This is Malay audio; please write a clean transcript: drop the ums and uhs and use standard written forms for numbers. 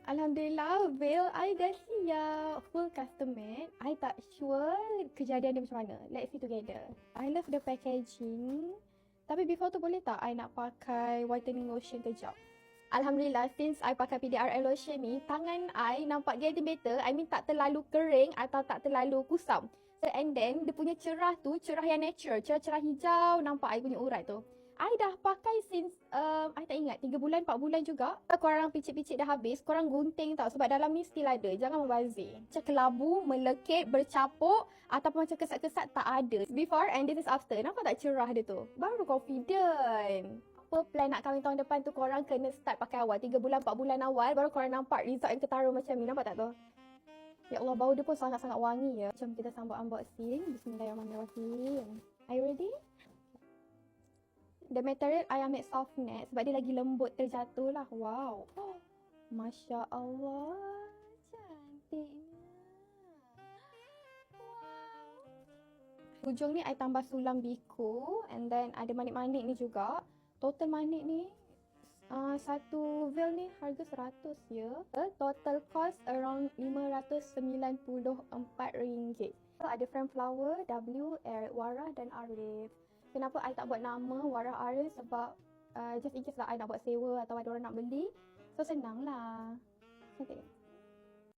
Alhamdulillah, veil I dah siap. Full custom made. I tak sure kejadian dia macam mana. Let's see together. I love the packaging. Tapi before tu boleh tak I nak pakai whitening lotion kejap? Alhamdulillah, since I pakai PDRL lotion ni, tangan I nampak getting better. I mean tak terlalu kering atau tak terlalu kusam. So and then, dia punya cerah tu, cerah yang natural. Cerah-cerah hijau, nampak I punya urat tu. I dah pakai since, I tak ingat, 3 bulan, 4 bulan juga. Korang picit-picit dah habis, korang gunting tau. Sebab dalam ni still ada, jangan membazir. Macam kelabu, melekit, bercapuk, ataupun macam kesat-kesat tak ada. Before and this is after. Nampak tak cerah dia tu? Baru confident. Apa plan nak kahwin tahun depan tu, korang kena start pakai awal. 3 bulan, 4 bulan awal, baru korang nampak result yang ketara macam ni. Nampak tak tu? Ya Allah, bau dia pun sangat-sangat wangi ya. Macam kita sambut unboxing. Bismillahirrahmanirrahim. Are you ready? The material I ambil soft net sebab dia lagi lembut terjatuh lah. Wow. Masya Allah. Cantiknya. Wow. Hujung ni I tambah sulam biku. And then ada manik-manik ni juga. Total manik ni satu veil ni harga 100 ya. Total cost around RM594. So, ada frame flower, W, Eric Wara dan Arif. Kenapa I tak buat nama Wara Arif? Sebab just in case lah I nak buat sewa atau ada orang nak beli. So senang lah. Cantik.